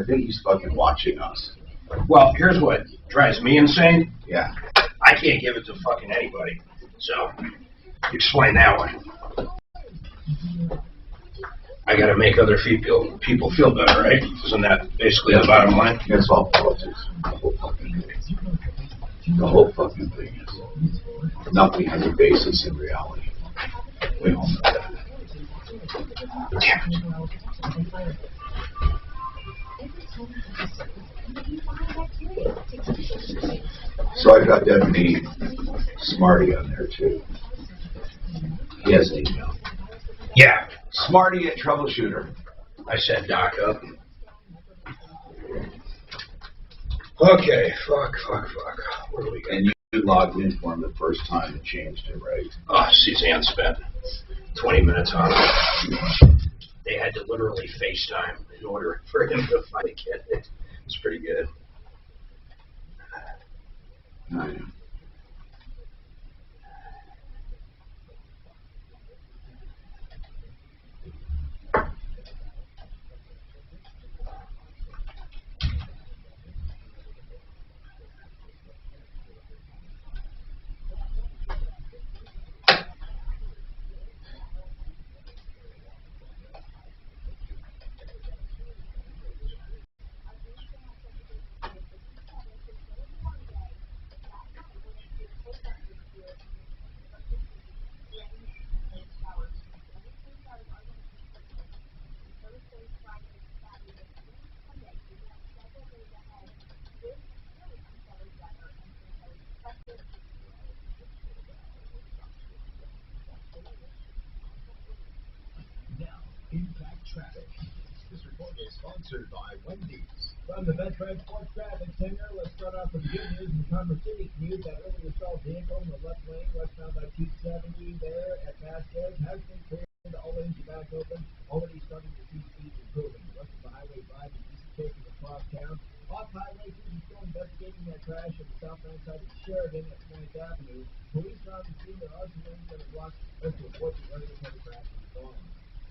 I think he's fucking watching us. Well, here's what drives me insane. Yeah. I can't give it to fucking anybody. So, explain that one. I gotta make other people feel better, right? Isn't that basically the bottom line? That's all politics. The whole fucking thing. The whole fucking thing is nothing has a basis in reality. We all know that. Damn it. So I got Deputy Smarty on there too. He has an email. Yeah. Smarty at Troubleshooter. I set Doc up. Okay, fuck. Where do we go? And you logged in for him the first time and changed it, right? Oh, Suzanne spent 20 minutes on it. They had to literally FaceTime in order for him to find it. It's pretty good. I know. Impact Traffic. This report is sponsored by Wendy's. From the Vet Transport Traffic Center, let's start off with good news in Commerce City. Commute that earlier stalled vehicle in the left lane, westbound by 270 there at Vasquez has been cleared. All lanes are back open. Already starting to see speeds improving. The rest of the Highway 5 is taking across town. Off Highway 2 is still investigating that crash on the southbound side of Sheridan at 9th Avenue. Police are on the scene. There are some lanes that are blocked. There's a important area where the crash is gone.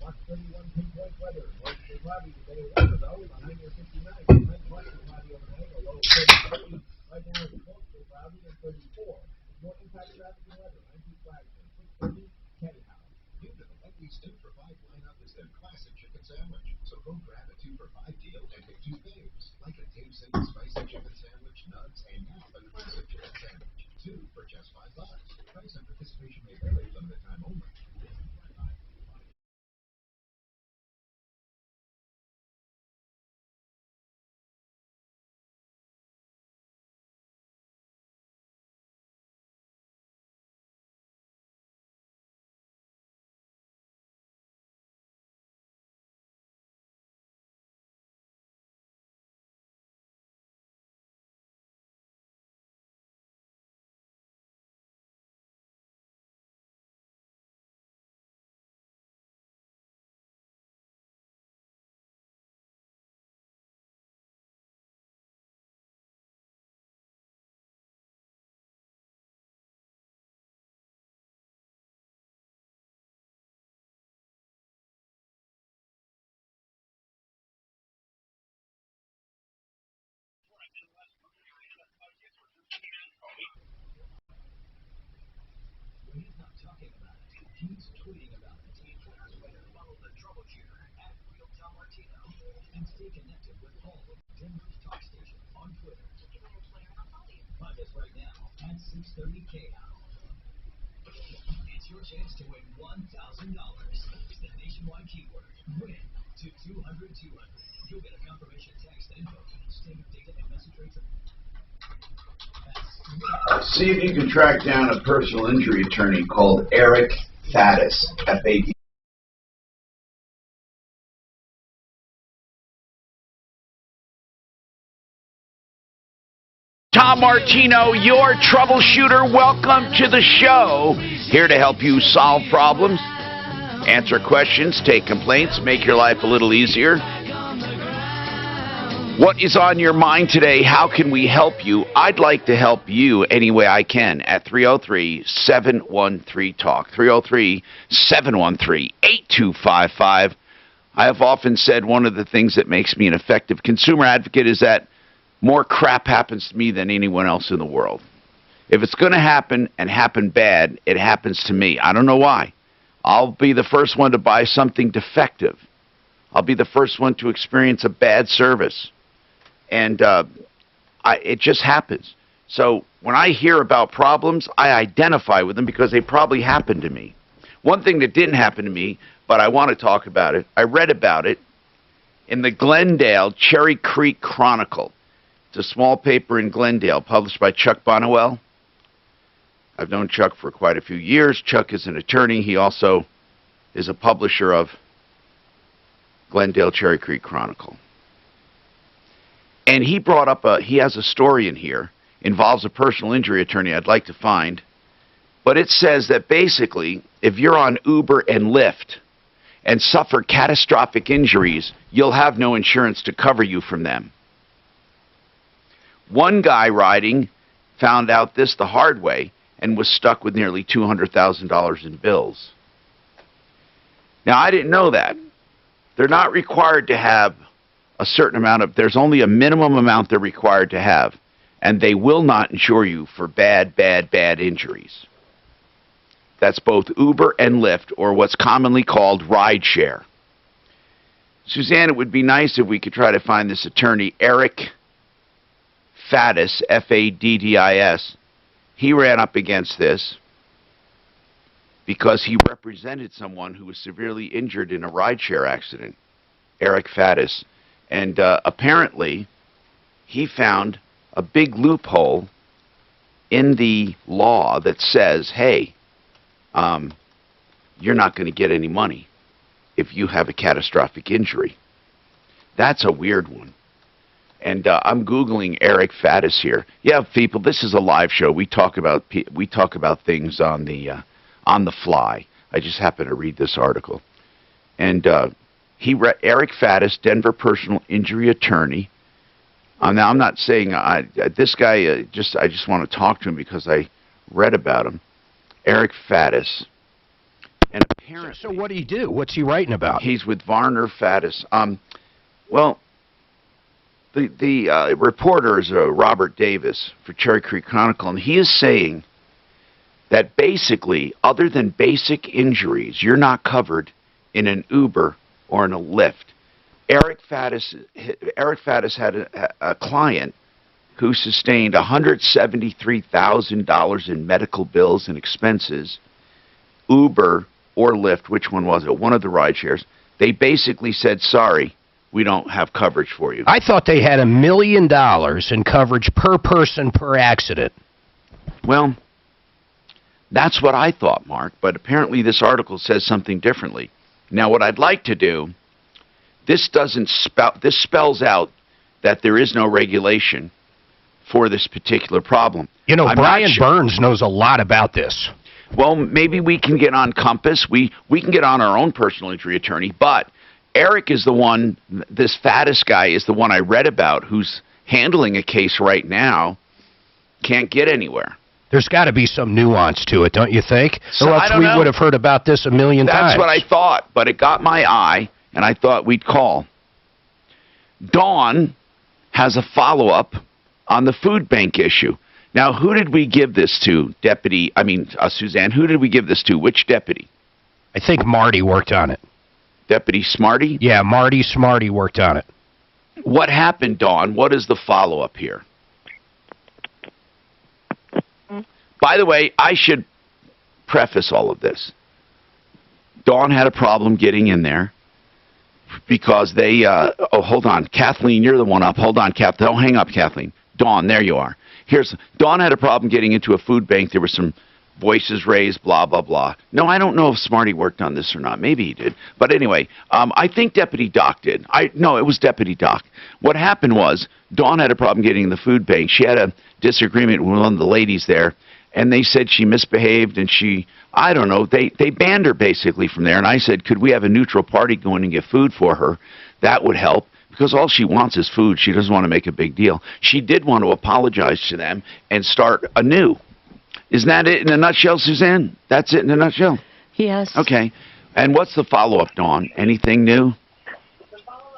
Watch 31 pinpoint weather. Mostly cloudy today. Weather though, behind your 59. Tonight, partly cloudy overnight. A low of 30. Right now it's mostly cloudy and 34. More impact traffic and weather. 19 Flagler. 630 Kenny House. New to the Wendy's 2 for $5 lineup is their classic chicken sandwich. So go grab a 2 for $5 deal and pick 2 faves, like a Tame-Sing spicy chicken sandwich, nuts, and now a classic chicken sandwich. 2 for just $5. Price and participation may vary, limited time only. When he's not talking about it, he's tweeting about it. Follow the Troubleshooter at Real Tom Martino and stay connected with all of Denver's talk stations on Twitter. Find us right now at 630 KHOW. It's your chance to win $1,000. It's the nationwide keyword. Win to 200. You'll get a confirmation text info, state, data, and message rates. See if you can track down a personal injury attorney called Eric Faddis, F-A-D. Tom Martino, your troubleshooter. Welcome to the show. Here to help you solve problems, answer questions, take complaints, make your life a little easier. What is on your mind today? How can we help you? I'd like to help you any way I can at 303-713-TALK. 303-713-8255. I have often said one of the things that makes me an effective consumer advocate is that more crap happens to me than anyone else in the world. If it's going to happen and happen bad, it happens to me. I don't know why. I'll be the first one to buy something defective. I'll be the first one to experience a bad service. And it just happens. So when I hear about problems, I identify with them because they probably happened to me. One thing that didn't happen to me, but I want to talk about it, I read about it in the Glendale Cherry Creek Chronicle. It's a small paper in Glendale published by Chuck Bonowell. I've known Chuck for quite a few years. Chuck is an attorney. He also is a publisher of Glendale Cherry Creek Chronicle. And he brought up he has a story in here, involves a personal injury attorney I'd like to find. But it says that basically, if you're on Uber and Lyft and suffer catastrophic injuries, you'll have no insurance to cover you from them. One guy riding found out this the hard way and was stuck with nearly $200,000 in bills. Now, I didn't know that. They're not required to have a certain amount of, there's only a minimum amount they're required to have, and they will not insure you for bad injuries. That's both Uber and Lyft, or what's commonly called rideshare. Suzanne, it would be nice if we could try to find this attorney, Eric Faddis, Faddis. He ran up against this because he represented someone who was severely injured in a rideshare accident, Eric Faddis. And apparently, he found a big loophole in the law that says, hey, you're not going to get any money if you have a catastrophic injury. That's a weird one. And I'm Googling Eric Faddis here. Yeah, people, this is a live show. We talk about things on the fly. I just happened to read this article. And Eric Faddis, Denver personal injury attorney. Now, I'm not saying this guy. I just want to talk to him because I read about him. Eric Faddis. And apparently, so what do you do? What's he writing about? He's with Varner Faddis. Well, the reporter is Robert Davis for Cherry Creek Chronicle, and he is saying that basically, other than basic injuries, you're not covered in an Uber or in a Lyft. Eric Faddis had a client who sustained $173,000 in medical bills and expenses. Uber or Lyft, which one was it? One of the ride shares. They basically said, sorry, we don't have coverage for you. I thought they had $1 million in coverage per person per accident. Well, that's what I thought, Mark, but apparently this article says something differently. Now, what I'd like to do, this spells out that there is no regulation for this particular problem. You know, Brian Burns knows a lot about this. Well, maybe we can get on Compass. We can get on our own personal injury attorney, but Eric is the one, this Faddis guy is the one I read about who's handling a case right now, can't get anywhere. There's got to be some nuance to it, don't you think? So, or else we would have heard about this a million times. That's what I thought, but it got my eye, and I thought we'd call. Dawn has a follow-up on the food bank issue. Now, who did we give this to, Suzanne, who did we give this to? Which deputy? I think Marty worked on it. Deputy Smarty? Yeah, Marty Smarty worked on it. What happened, Dawn? What is the follow-up here? By the way, I should preface all of this. Dawn had a problem getting in there because they, hold on. Kathleen, you're the one up. Hold on, Kathleen. Don't hang up, Kathleen. Dawn, there you are. Dawn had a problem getting into a food bank. There were some voices raised, blah, blah, blah. No, I don't know if Smarty worked on this or not. Maybe he did. But anyway, I think Deputy Doc did. No, it was Deputy Doc. What happened was Dawn had a problem getting in the food bank. She had a disagreement with one of the ladies there, and they said she misbehaved, and I don't know, they banned her basically from there. And I said, could we have a neutral party go in and get food for her? That would help. Because all she wants is food. She doesn't want to make a big deal. She did want to apologize to them and start anew. Isn't that it in a nutshell, Suzanne? That's it in a nutshell? Yes. Okay. And what's the follow-up, Dawn? Anything new?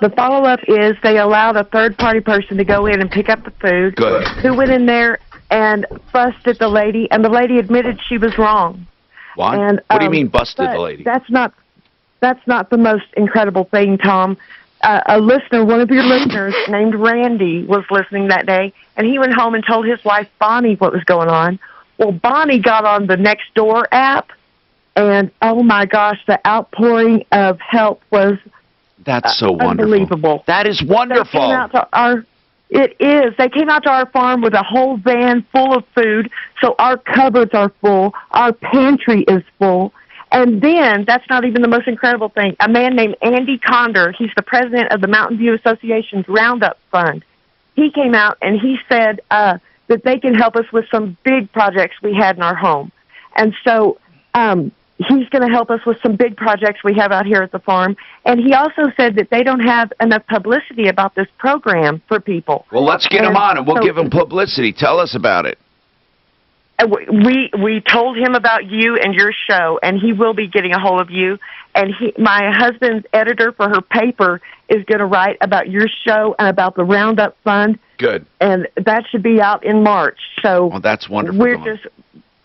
The follow-up is they allowed a third-party person to go in and pick up the food. Good. Who went in there and fussed at the lady, and the lady admitted she was wrong. What? And, What do you mean busted but the lady? That's not the most incredible thing, Tom. A listener, one of your listeners named Randy, was listening that day, and he went home and told his wife Bonnie what was going on. Well, Bonnie got on the Nextdoor app, and oh my gosh, the outpouring of help was That's so wonderful. unbelievable. That is They wonderful. came out to our. It is. They came out to our farm with a whole van full of food, so our cupboards are full, our pantry is full. And then, that's not even the most incredible thing, a man named Andy Condor, he's the president of the Mountain View Association's Roundup Fund. He came out and he said that they can help us with some big projects we had in our home. And so he's going to help us with some big projects we have out here at the farm. And he also said that they don't have enough publicity about this program for people. Well, let's get him on and we'll so- give him publicity. Tell us about it. We told him about you and your show, and he will be getting a hold of you. And my husband's editor for her paper is going to write about your show and about the Roundup Fund. Good. And that should be out in March. So Well, that's wonderful. Dawn.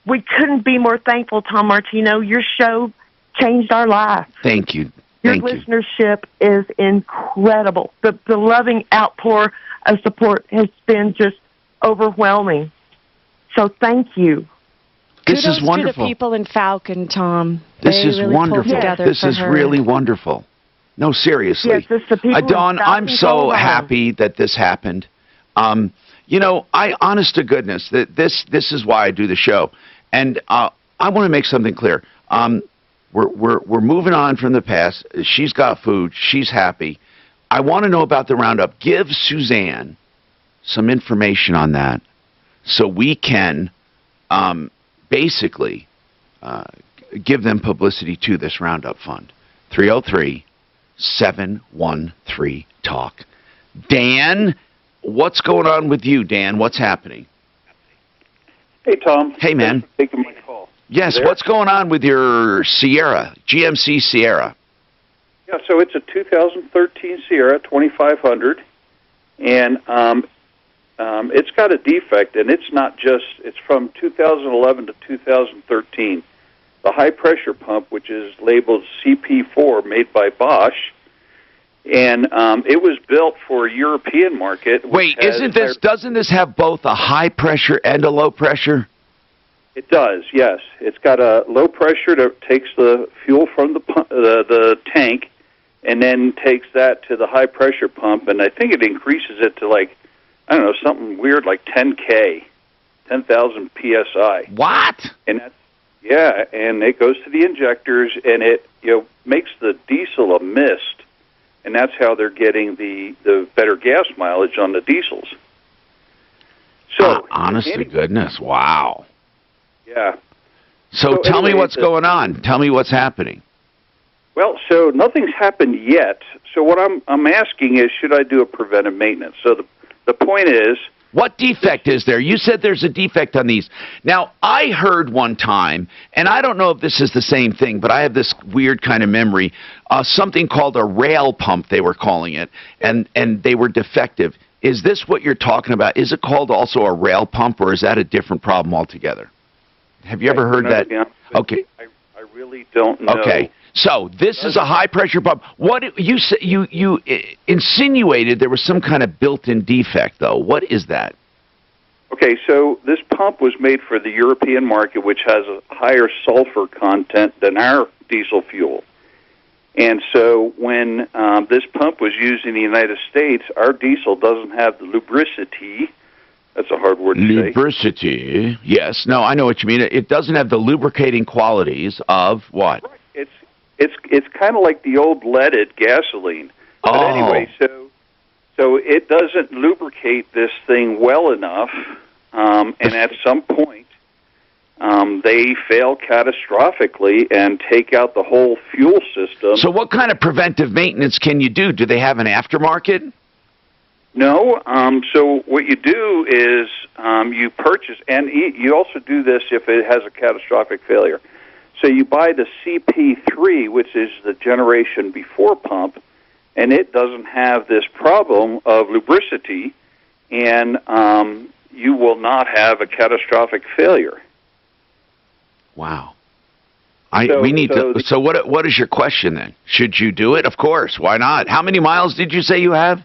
We couldn't be more thankful, Tom Martino. Your show changed our life. Thank you. Your Thank you. listenership is incredible. The loving outpour of support has been just overwhelming. So thank you. This Kudos is wonderful. to the people in Falcon, Tom. This They is really pulled wonderful. together This for is her. really wonderful. No, seriously. Yes, it's the people in Dawn, I'm Falcon, so Colorado. happy that this happened. You know, honest to goodness, that this is why I do the show. And I want to make something clear. We're moving on from the past. She's got food. She's happy. I want to know about the Roundup. Give Suzanne some information on that so we can basically give them publicity to this Roundup Fund. 303-713-TALK. Dan, what's going on with you, Dan? What's happening? Hey, Tom. Hey, man. Thanks for taking my call. Yes, There? what's going on with your Sierra, GMC Sierra? Yeah, so it's a 2013 Sierra 2500, and it's got a defect, and it's not just, it's from 2011 to 2013. The high-pressure pump, which is labeled CP4, made by Bosch, and it was built for a European market. Wait, doesn't this have both a high pressure and a low pressure? It does, yes. It's got a low pressure that takes the fuel from the tank and then takes that to the high pressure pump, and I think it increases it to like, I don't know, something weird like 10,000 PSI. What? And that's, yeah, and it goes to the injectors, and it makes the diesel a mist, and that's how they're getting the better gas mileage on the diesels. So, honest to goodness, wow. Yeah. So tell me anyway, what's going on. Tell me what's happening. Well, so nothing's happened yet. So what I'm asking is, should I do a preventive maintenance? So the point is, what defect is there? You said there's a defect on these. Now, I heard one time, and I don't know if this is the same thing, but I have this weird kind of memory, something called a rail pump, they were calling it, and they were defective. Is this what you're talking about? Is it called also a rail pump, or is that a different problem altogether? Have you ever heard that? Okay. I really don't know. Okay. So this is a high pressure pump. What you insinuated there was some kind of built-in defect, though. What is that? Okay, so this pump was made for the European market, which has a higher sulfur content than our diesel fuel. And so when this pump was used in the United States, our diesel doesn't have the lubricity. That's a hard word to say. Lubricity, yes. No, I know what you mean. It doesn't have the lubricating qualities of what? Right. It's kind of like the old leaded gasoline. But anyway, so it doesn't lubricate this thing well enough, and at some point they fail catastrophically and take out the whole fuel system. So what kind of preventive maintenance can you do? Do they have an aftermarket? No. So what you do is you purchase, and you also do this if it has a catastrophic failure. So you buy the CP3, which is the generation before pump, and it doesn't have this problem of lubricity, and you will not have a catastrophic failure. Wow. So what is your question then? Should you do it? Of course. Why not? How many miles did you say you have?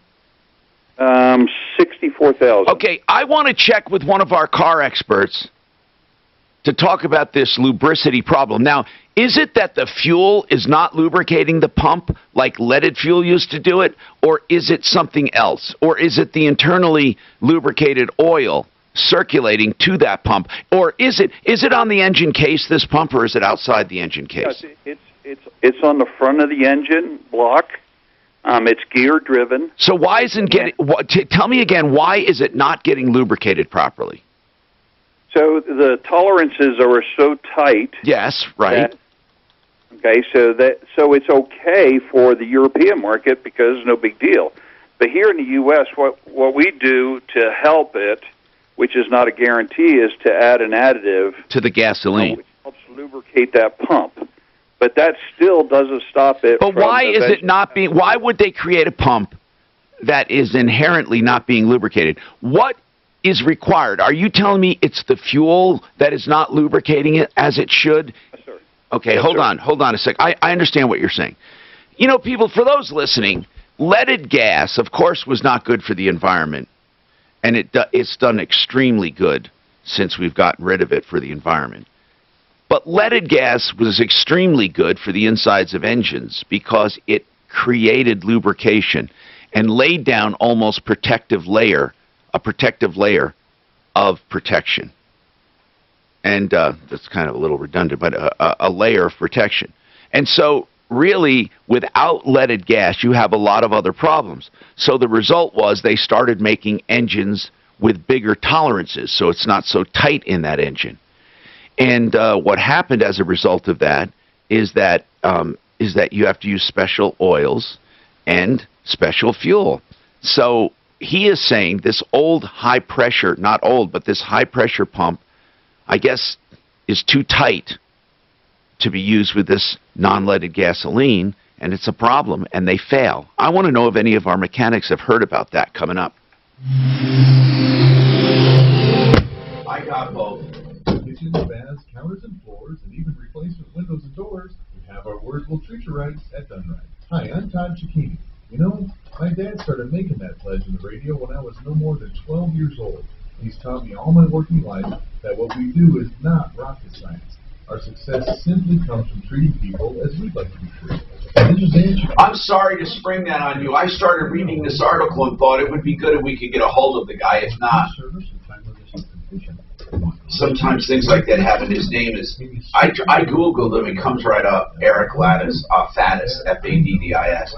64,000. Okay, I want to check with one of our car experts to talk about this lubricity problem. Now, is it that the fuel is not lubricating the pump like leaded fuel used to do it, or is it something else? Or is it the internally lubricated oil circulating to that pump? Or is it on the engine case, this pump, or is it outside the engine case? Yes, it's on the front of the engine block. It's gear driven. So why isn't tell me again, why is it not getting lubricated properly? So the tolerances are so tight. Yes, right. So it's okay for the European market because no big deal. But here in the U.S., what we do to help it, which is not a guarantee, is to add an additive to the gasoline, which helps lubricate that pump. But that still doesn't stop it. But why is it not being? Why would they create a pump that is inherently not being lubricated? What is required? Are you telling me it's the fuel that is not lubricating it as it should? Yes, sir. Okay, yes, hold on a sec. I understand what you're saying. You know, people, for those listening, leaded gas, of course, was not good for the environment, and it's done extremely good since we've gotten rid of it for the environment. But leaded gas was extremely good for the insides of engines because it created lubrication and laid down almost a protective layer of protection. And that's kind of a little redundant, but a layer of protection. And so really, without leaded gas, you have a lot of other problems. So the result was they started making engines with bigger tolerances, so it's not so tight in that engine. And what happened as a result of that is that you have to use special oils and special fuel. So he is saying this old high pressure, not old, but this high pressure pump, I guess, is too tight to be used with this non-leaded gasoline, and it's a problem, and they fail. I want to know if any of our mechanics have heard about that coming up. I got both. Kitchens, baths, counters, and floors, and even replacement windows and doors. We have our words will treat you right at Dunright. Hi, I'm Todd Cicchini. You know, my dad started making that pledge in the radio when I was no more than 12 years old. He's taught me all my working life that what we do is not rocket science. Our success simply comes from treating people as we'd like to be treated. I'm sorry to spring that on you. I started reading this article and thought it would be good if we could get a hold of the guy. If not, sometimes things like that happen. His name is, I Googled him, it comes right up, Eric Laddis, Faddis, F-A-D-D-I-S.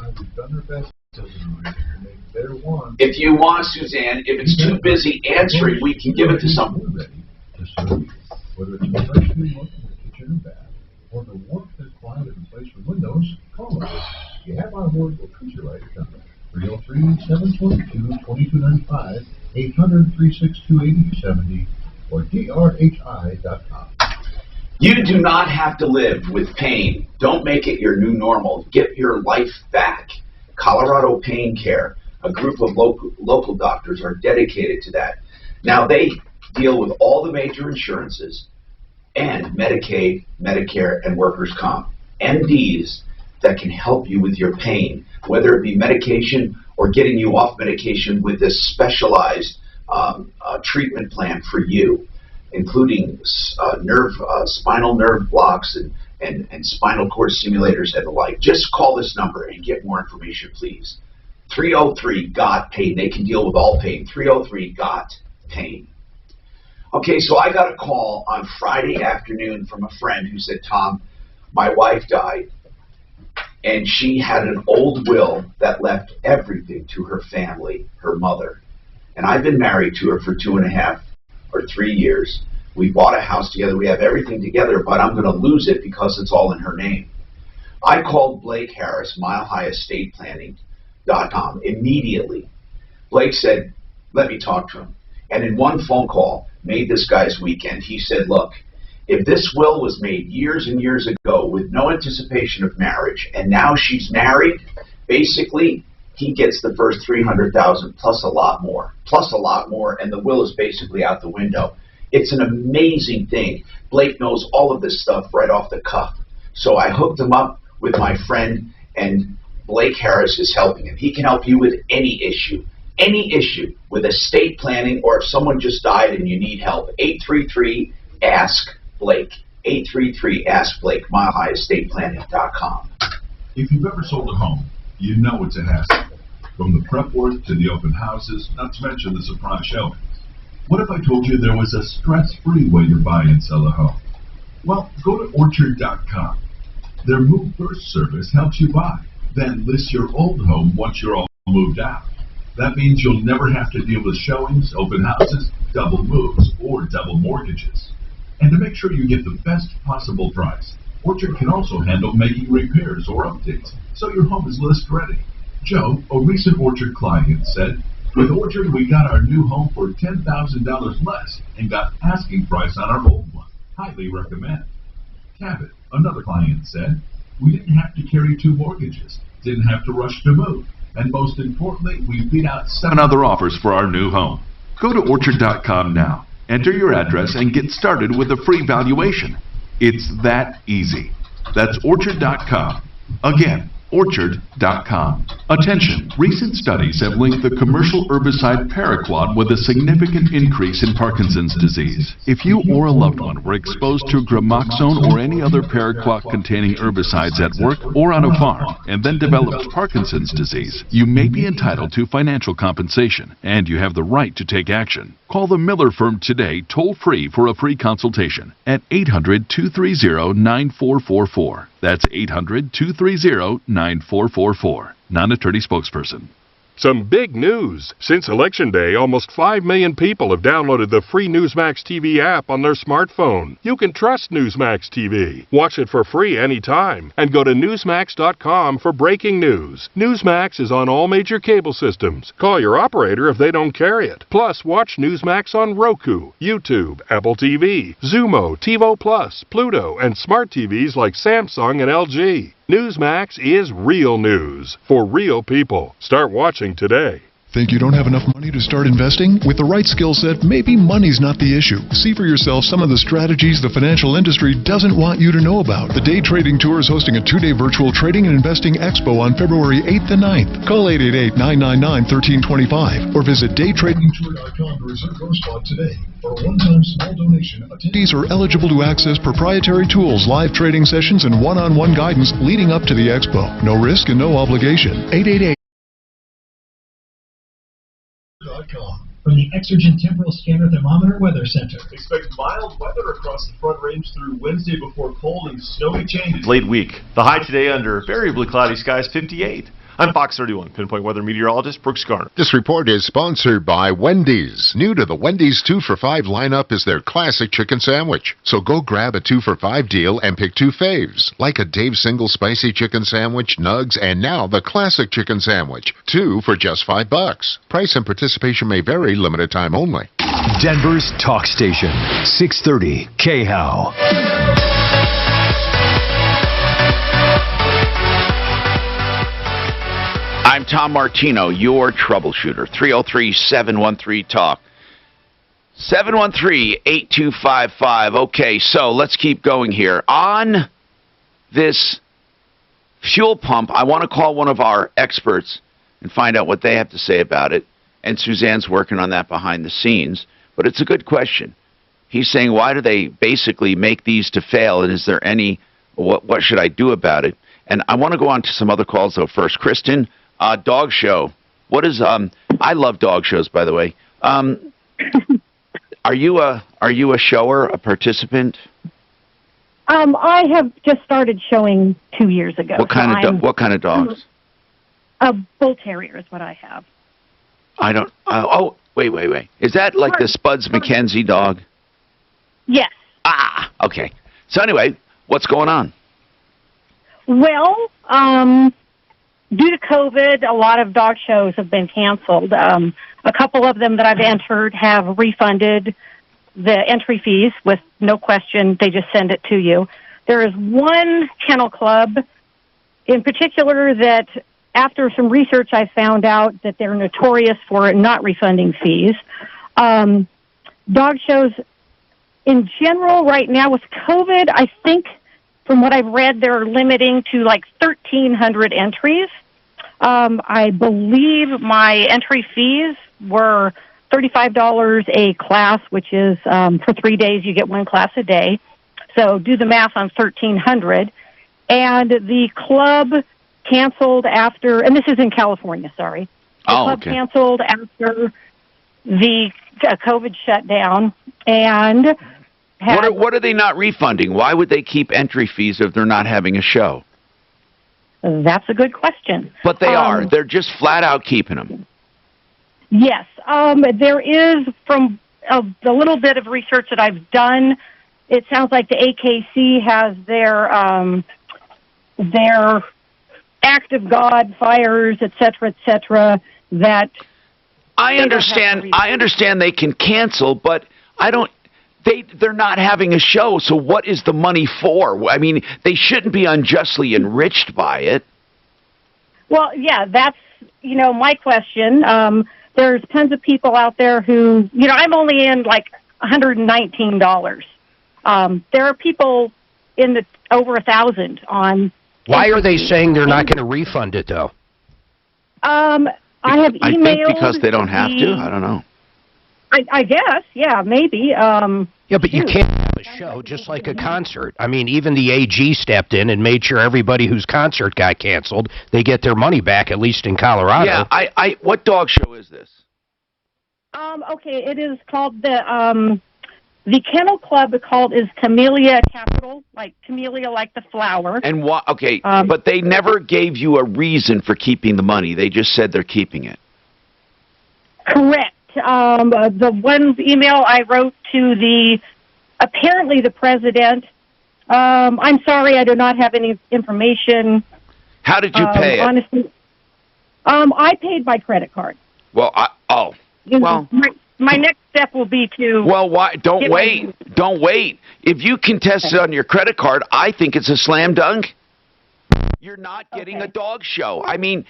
If you want, Suzanne, if it's too busy answering, we can give it to someone. Whether it's a fresh new look in the kitchen and bath, or the warmth and quiet in place for windows, call us. You have our word will treat you right at Dunright. 303-722-2295, 800-362-8070, or drhi.com. You do not have to live with pain. Don't make it your new normal. Get your life back. Colorado Pain Care, a group of local doctors, are dedicated to that. Now, they deal with all the major insurances and Medicaid, Medicare, and workers' comp. MDs that can help you with your pain, whether it be medication or getting you off medication with this specialized treatment plan for you, including spinal nerve blocks and spinal cord stimulators and the like. Just call this number and get more information, please. 303-GOT-PAIN. They can deal with all pain. 303-GOT-PAIN. Okay, so I got a call on Friday afternoon from a friend who said, Tom, my wife died, and she had an old will that left everything to her family, her mother. And I've been married to her for 2.5 or 3 years. We bought a house together. We have everything together, but I'm going to lose it because it's all in her name. I called Blake Harris, MileHighEstatePlanning.com, immediately. Blake said, let me talk to him. And in one phone call, made this guy's weekend. He said, look, if this will was made years and years ago with no anticipation of marriage, and now she's married, Basically, he gets the first 300,000 plus a lot more, and the will is basically out the window. It's an amazing thing. Blake knows all of this stuff right off the cuff. So I hooked him up with my friend, and Blake Harris is helping him. He can help you with any issue with estate planning, or if someone just died and you need help. 833-ASK-BLAKE. 833-ASK-BLAKE, milehighEstatePlanning.com. If you've ever sold a home, you know it's a hassle. From the prep work to the open houses, not to mention the surprise showings. What if I told you there was a stress-free way to buy and sell a home? Well, go to Orchard.com. Their Move First service helps you buy, then list your old home once you're all moved out. That means you'll never have to deal with showings, open houses, double moves, or double mortgages. And to make sure you get the best possible price, Orchard can also handle making repairs or updates, so your home is list ready. Joe, a recent Orchard client, said, "With Orchard, we got our new home for $10,000 less and got asking price on our old one. Highly recommend." Cabot, another client, said, "We didn't have to carry 2 mortgages, didn't have to rush to move, and most importantly, we beat out 7 other offers for our new home." Go to Orchard.com now, enter your address, and get started with a free valuation. It's that easy. That's Orchard.com. Again, Orchard.com. Attention! Recent studies have linked the commercial herbicide paraquat with a significant increase in Parkinson's disease. If you or a loved one were exposed to gramoxone or any other paraquat-containing herbicides at work or on a farm and then developed Parkinson's disease, you may be entitled to financial compensation, and you have the right to take action. Call the Miller Firm today, toll-free, for a free consultation at 800-230-9444. That's 800-230-9444. Non-attorney spokesperson. Some big news. Since Election Day, almost 5 million people have downloaded the free Newsmax TV app on their smartphone. You can trust Newsmax TV. Watch it for free anytime. And go to Newsmax.com for breaking news. Newsmax is on all major cable systems. Call your operator if they don't carry it. Plus, watch Newsmax on Roku, YouTube, Apple TV, Xumo, TiVo Plus, Pluto, and smart TVs like Samsung and LG. Newsmax is real news for real people. Start watching today. Think you don't have enough money to start investing? With the right skill set, maybe money's not the issue. See for yourself some of the strategies the financial industry doesn't want you to know about. The Day Trading Tour is hosting a 2-day virtual trading and investing expo on February 8th and 9th. Call 888-999-1325 or visit daytradingtour.com to reserve your spot today. For a one-time small donation, attendees are eligible to access proprietary tools, live trading sessions, and one-on-one guidance leading up to the expo. No risk and no obligation. 888. From the Exergent Temporal Scanner Thermometer Weather Center. Expect mild weather across the Front Range through Wednesday before cold and snowy changes. Late week. The high today under variably cloudy skies, 58. I'm Fox 31 Pinpoint weather meteorologist Brooks Garner. This report is sponsored by Wendy's. New to the Wendy's 2 for $5 lineup is their classic chicken sandwich. So go grab a 2 for $5 deal and pick 2 faves, like a Dave's Single Spicy Chicken Sandwich, nugs, and now the classic chicken sandwich. 2 for just $5. Price and participation may vary, limited time only. Denver's talk station, 630 KHOW. I'm Tom Martino, your troubleshooter. 303-713-TALK. 713-8255. Okay, so let's keep going here. On this fuel pump, I want to call one of our experts and find out what they have to say about it. And Suzanne's working on that behind the scenes. But it's a good question. He's saying, why do they basically make these to fail? And is there any, what should I do about it? And I want to go on to some other calls, though, first. Kristen, dog show. What is, I love dog shows, by the way. Are you a shower, a participant? I have just started showing 2 years ago. What kind of dogs? A bull terrier is what I have. I don't, wait. Is that like the Spuds McKenzie dog? Yes. Ah, okay. So anyway, what's going on? Well, due to COVID, a lot of dog shows have been canceled. A couple of them that I've entered have refunded the entry fees with no question. They just send it to you. There is one kennel club in particular that after some research, I found out that they're notorious for not refunding fees. Dog shows in general right now with COVID, I think from what I've read, they're limiting to like 1,300 entries. I believe my entry fees were $35 a class, which is for 3 days you get one class a day. So do the math on 1,300. And the club canceled after, and this is in California, sorry. The club canceled after the COVID shutdown, and what are they not refunding? Why would they keep entry fees if they're not having a show? That's a good question. But they are. They're just flat out keeping them. Yes. There is, from the little bit of research that I've done, it sounds like the AKC has their act of God, fires, et cetera, that... I understand they can cancel, but they're not having a show, so what is the money for? I mean, they shouldn't be unjustly enriched by it. Well, yeah, that's, my question. There's tons of people out there who, I'm only in like $119. There are people in the over 1,000 on. Why are they saying they're not going to refund it, though? I have emailed. I think because they don't have to. I don't know. I guess, yeah, maybe. Yeah, but you can't have a show just like a concert. I mean, even the AG stepped in and made sure everybody whose concert got canceled, they get their money back, at least in Colorado. Yeah, what dog show is this? Okay, it is called the Kennel Club is Camellia Capital, like camellia, like the flower. And what? Okay, but they never gave you a reason for keeping the money. They just said they're keeping it. Correct. The one email I wrote to apparently the president, I'm sorry, I do not have any information. How did you pay it? Honestly, I paid by credit card. Well, My next step will be to... Well, why? Don't wait. Don't wait. If you contest it on your credit card, I think it's a slam dunk. You're not getting a dog show. I mean,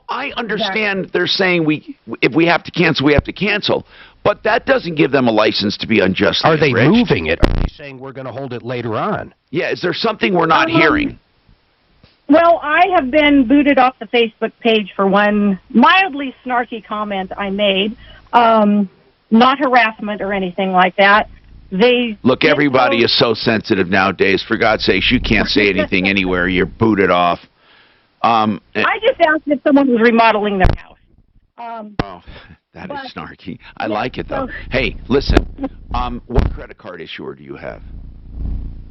I understand they're saying if we have to cancel, we have to cancel. But that doesn't give them a license to be unjustly enriched. Are they moving it? Are they saying we're going to hold it later on? Yeah, is there something we're not hearing? Well, I have been booted off the Facebook page for one mildly snarky comment I made. Not harassment or anything like that. Look, everybody is so sensitive nowadays. For God's sakes, you can't say anything anywhere. You're booted off. I just asked if someone was remodeling their house. That is snarky. I like it, though. Hey, listen. What credit card issuer do you have?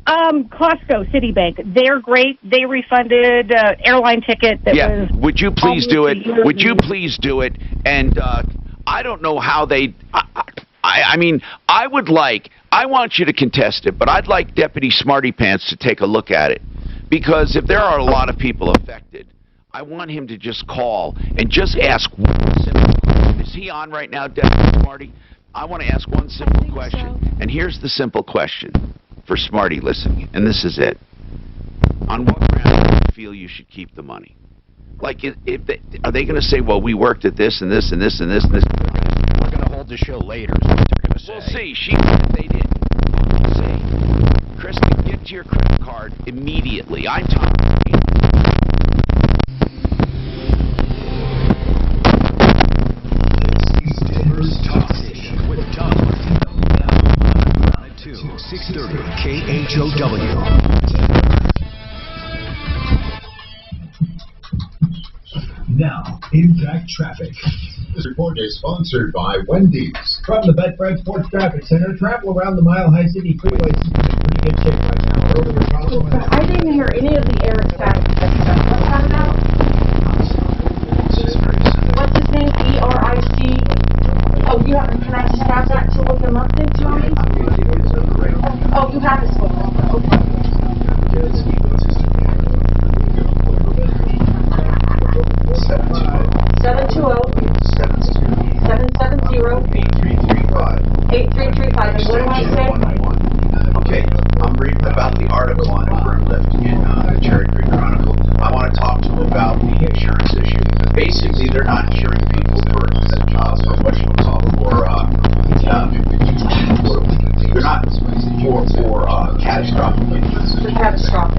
Costco, Citibank. They're great. They refunded airline ticket that was... Would you please do it? Would you please do it? And I don't know how they... I mean, I want you to contest it, but I'd like Deputy Smarty Pants to take a look at it. Because if there are a lot of people affected, I want him to just call and just ask one simple question. Is he on right now, Deputy Smarty? I want to ask one simple question. So. And here's the simple question for Smarty listening, and this is it. On what grounds do you feel you should keep the money? Like, are they going to say, well, we worked at this and this and this and this and this? We're going to hold the show later, is what they're going to say. We'll see. She said they didn't. We'll see. Kristen, get to your credit card immediately. I'm Tom. Denver's Talk Station with Tom. 630 KHOW. Now, impact traffic. This report is sponsored by Wendy's. From the Betfred Sports Traffic Center, travel around the Mile High City Freeway seems in pretty good shape right now. Earlier, I didn't hear any of the Eric facts that you guys were talking about. What's his name? ERIC. Oh, you have, can I just have that to look him up then, Johnny? Oh, you have his phone number. Okay. 720-770-8335. And what do I say? Okay, I'm reading about the article on Uber and Lyft in the Cherry Creek Chronicle. I want to talk to him about not for catastrophic injuries. For catastrophic.